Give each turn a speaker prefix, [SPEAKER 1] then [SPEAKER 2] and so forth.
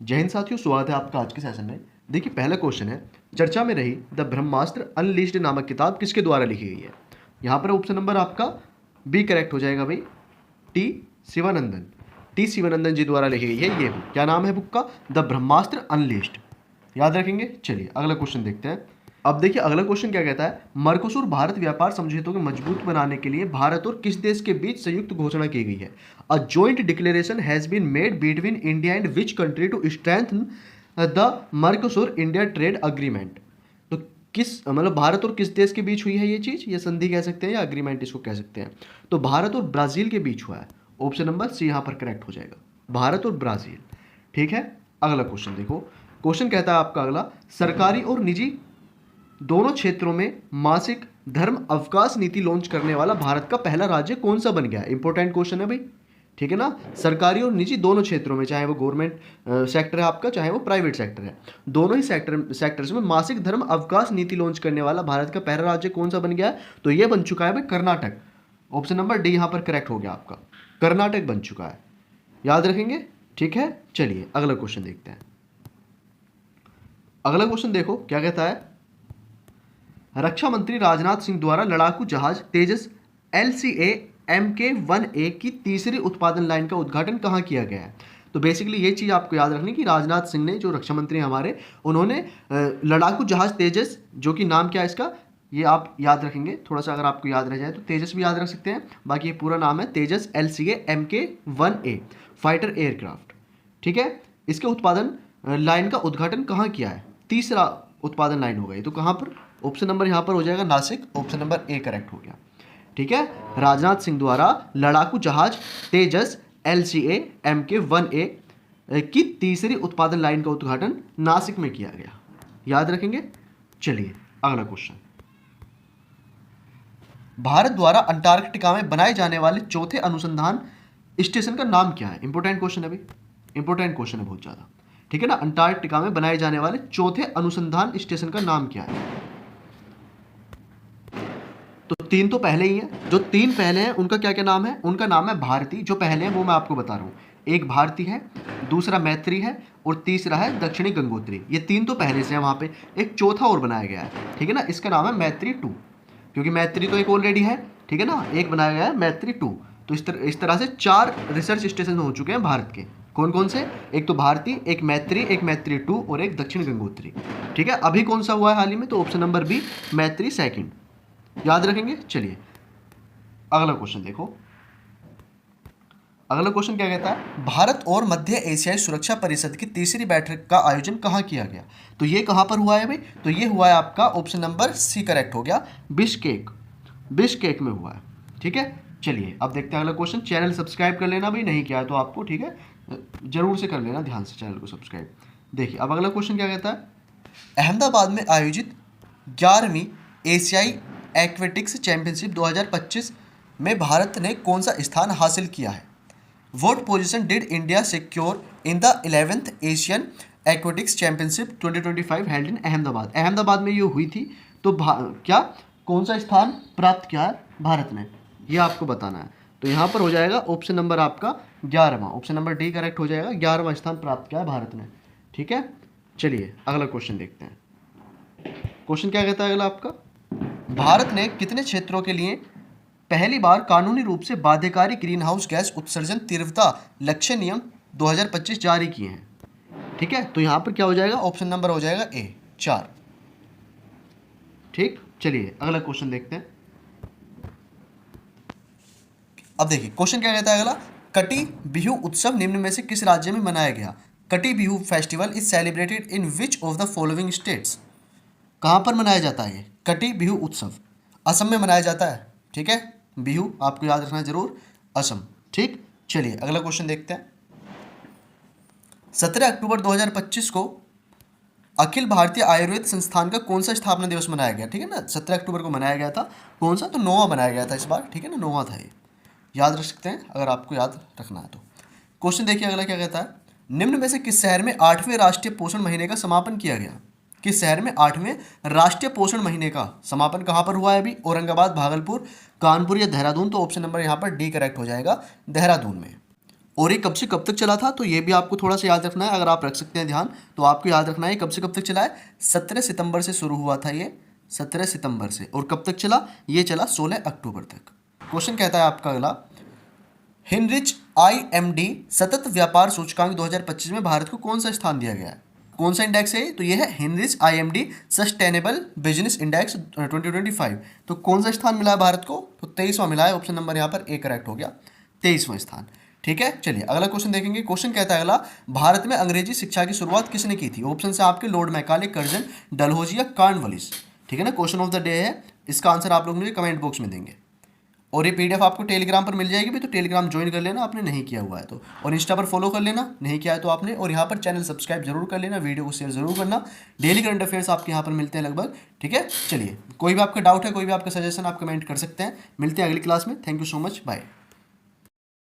[SPEAKER 1] जय हिंद साथियों, स्वागत है आपका आज के सेशन में। देखिए, पहला क्वेश्चन है, चर्चा में रही द ब्रह्मास्त्र अनलीस्ड नामक किताब किसके द्वारा लिखी गई है। यहाँ पर ऑप्शन नंबर आपका बी करेक्ट हो जाएगा भाई, टी शिवानंदन। टी शिवानंदन जी द्वारा लिखी गई है ये बुक। क्या नाम है बुक का? The Brahmastra unleashed. याद रखेंगे। चलिए अगला क्वेश्चन देखते हैं। अब देखिए अगला क्वेश्चन क्या कहता है, मर्कोसुर भारत व्यापार समझौतों को मजबूत बनाने के लिए भारत और किस देश के बीच संयुक्त घोषणा की गई है। A joint declaration has been made between India and which country to strengthen the Mercosur India trade agreement. तो किस मतलब भारत और किस देश के बीच हुई है ये चीज, ये संधि कह सकते हैं या अग्रीमेंट इसको कह सकते हैं। तो भारत और ब्राजील के बीच हुआ है। ऑप्शन नंबर सी यहाँ पर करेक्ट हो जाएगा, भारत और ब्राजील। ठीक है, अगला क्वेश्चन देखो। क्वेश्चन कहता है आपका अगला, सरकारी और निजी दोनों क्षेत्रों में मासिक धर्म अवकाश नीति लॉन्च करने वाला भारत का पहला राज्य कौन सा बन गया। इंपॉर्टेंट क्वेश्चन है भाई, ठीक है ना। सरकारी और निजी दोनों क्षेत्रों में, चाहे वो गवर्नमेंट सेक्टर है आपका, चाहे वो प्राइवेट सेक्टर है, दोनों ही सेक्टर्स में मासिक धर्म अवकाश नीति लॉन्च करने वाला भारत का पहला राज्य कौन सा बन गया है। तो ये बन चुका है भाई कर्नाटक। ऑप्शन नंबर डी यहाँ पर करेक्ट हो गया आपका, कर्नाटक बन चुका है। याद रखेंगे, ठीक है। चलिए अगला क्वेश्चन देखते हैं। अगला क्वेश्चन देखो क्या कहता है, रक्षा मंत्री राजनाथ सिंह द्वारा लड़ाकू जहाज तेजस LCA Mk-1A की तीसरी उत्पादन लाइन का उद्घाटन कहाँ किया गया है। तो बेसिकली ये चीज़ आपको याद रखनी कि राजनाथ सिंह ने, जो रक्षा मंत्री हमारे, उन्होंने लड़ाकू जहाज तेजस, जो कि नाम क्या है इसका, ये आप याद रखेंगे। थोड़ा सा अगर आपको याद रह जाए तो तेजस भी याद रख सकते हैं, बाकी ये पूरा नाम है तेजस LCA Mk-1A फाइटर एयरक्राफ्ट। ठीक है, इसके उत्पादन लाइन का उद्घाटन कहाँ किया है, तीसरा उत्पादन लाइन हो गई। तो कहाँ पर? ऑप्शन नंबर यहाँ पर हो जाएगा Nashik. Option number A correct हो गया। ठीक है, राजनाथ सिंह द्वारा लड़ाकू जहाज तेजस LCA Mk-1A की तीसरी उत्पादन लाइन का उद्घाटन नासिक में किया गया। याद रखेंगे। चलिए अगला क्वेश्चन, भारत द्वारा अंटार्कटिका में बनाए जाने वाले चौथे अनुसंधान स्टेशन का नाम क्या है। इंपॉर्टेंट क्वेश्चन है भाई, इंपॉर्टेंट क्वेश्चन है बहुत ज्यादा। ठीक है ना, अंटार्कटिका में बनाए जाने वाले चौथे अनुसंधान स्टेशन का नाम क्या है। तो तीन तो पहले ही हैं, जो तीन पहले हैं उनका क्या क्या नाम है। उनका नाम है भारती। जो पहले हैं वो मैं आपको बता रहा हूँ, एक भारती है, दूसरा मैत्री है और तीसरा है दक्षिणी गंगोत्री। ये तीन तो पहले से है, वहाँ पे एक चौथा और बनाया गया है। ठीक है ना, इसका नाम है मैत्री 2, क्योंकि मैत्री तो एक ऑलरेडी है। ठीक है ना, एक बनाया गया है मैत्री 2। तो इस तरह से 4 रिसर्च स्टेशन हो चुके हैं भारत के। कौन कौन से? एक तो भारती, एक मैत्री 2 और एक दक्षिण गंगोत्री। ठीक है, अभी कौन सा हुआ है हाल ही में? तो ऑप्शन नंबर बी मैत्री 2। याद रखेंगे। चलिए अगला क्वेश्चन देखो। अगला क्वेश्चन क्या कहता है, भारत और मध्य एशियाई सुरक्षा परिषद की तीसरी बैठक का आयोजन कहाँ किया गया। तो ये कहाँ पर हुआ है भाई? तो ये हुआ है आपका ऑप्शन नंबर सी करेक्ट हो गया, बिश्केक। बिश्केक में हुआ है। ठीक है, चलिए अब देखते हैं अगला क्वेश्चन। चैनल सब्सक्राइब कर लेना भाई, नहीं किया है तो आपको, ठीक है, जरूर से कर लेना ध्यान से चैनल को सब्सक्राइब। देखिए अब अगला क्वेश्चन क्या कहता है, अहमदाबाद में आयोजित 11वीं एशियाई एक्वेटिक्स चैंपियनशिप 2025 में भारत ने कौन सा स्थान हासिल किया है। What position did India secure in the 11th Asian aquatics championship 2025 held in Ahmedabad. Ahmedabad में ये हुई थी, तो क्या कौन सा स्थान प्राप्त किया है भारत ने, ये आपको बताना है। तो यहाँ पर हो जाएगा ऑप्शन नंबर आपका 11वां। ऑप्शन नंबर डी करेक्ट हो जाएगा, 11वां स्थान प्राप्त किया है भारत ने। ठीक है, चलिए अगला क्वेश्चन देखते हैं। क्वेश्चन क्या कहता है अगला आपका, भारत ने कितने क्षेत्रों के लिए पहली बार कानूनी रूप से बाध्यकारी ग्रीन हाउस गैस उत्सर्जन तीव्रता लक्ष्य नियम 2025 जारी किए हैं। ठीक है, तो यहां पर क्या हो जाएगा, ऑप्शन नंबर हो जाएगा ए 4। ठीक, चलिए अगला क्वेश्चन देखते हैं। अब देखिए क्वेश्चन क्या कहता है अगला, कटी बिहू उत्सव निम्न में से किस राज्य में मनाया गया। कटी Bihu festival is celebrated in which of the following states. कहाँ पर मनाया जाता है ये कटी बिहू उत्सव? असम में मनाया जाता है। ठीक है, बिहू आपको याद रखना जरूर, असम। ठीक, चलिए अगला क्वेश्चन देखते हैं। 17 अक्टूबर 2025 को अखिल भारतीय आयुर्वेद संस्थान का कौन सा स्थापना दिवस मनाया गया। ठीक है ना, 17 अक्टूबर को मनाया गया था। कौन सा? तो 9वां मनाया गया था इस बार। ठीक है ना, 9वां था ये, याद रख सकते हैं अगर आपको याद रखना है तो। क्वेश्चन देखिए अगला क्या कहता है, निम्न में से किस शहर में 8वें राष्ट्रीय पोषण महीने का समापन किया गया। किस शहर में 8वें राष्ट्रीय पोषण महीने का समापन कहाँ पर हुआ है अभी? औरंगाबाद, भागलपुर, कानपुर या देहरादून। तो ऑप्शन नंबर यहाँ पर डी करेक्ट हो जाएगा, देहरादून में। और ये कब से कब तक चला था, तो ये भी आपको थोड़ा सा याद रखना है। अगर आप रख सकते हैं ध्यान तो आपको याद रखना है कब से कब तक चला है। 17 सितंबर से शुरू हुआ था ये, 17 सितंबर से, और कब तक चला, ये चला 16 अक्टूबर तक। क्वेश्चन कहता है आपका अगला, हेनरिच IMD सतत व्यापार सूचकांक 2025 में भारत को कौन सा स्थान दिया गया है? कौन सा इंडेक्स है? तो ये है Heinrich IMD sustainable business index 2025। तो कौन सा स्थान मिला है भारत को? तो 23वां मिला है। ऑप्शन नंबर यहाँ पर ए करेक्ट हो गया, 23वां स्थान। ठीक है, चलिए अगला क्वेश्चन देखेंगे। क्वेश्चन कहता है अगला, भारत में अंग्रेजी शिक्षा की शुरुआत किसने की थी? ऑप्शन से आपके लॉर्ड मैकाले, कर्जन, डलहौजी या कॉर्नवालिस। ठीक है ना, क्वेश्चन ऑफ द डे है। इसका आंसर आप लोग मुझे कमेंट बॉक्स में देंगे। और ये PDF आपको टेलीग्राम पर मिल जाएगी भी, तो टेलीग्राम ज्वाइन कर लेना आपने नहीं किया हुआ है तो, और इंस्टा पर फॉलो कर लेना नहीं किया है तो आपने, और यहाँ पर चैनल सब्सक्राइब जरूर कर लेना, वीडियो को शेयर जरूर करना। डेली करंट अफेयर्स आपके यहाँ पर मिलते हैं लगभग। ठीक है, चलिए कोई भी आपका डाउट है, कोई भी आपका सजेशन आप कमेंट कर सकते हैं। मिलते हैं अगली क्लास में। Thank you so much, bye.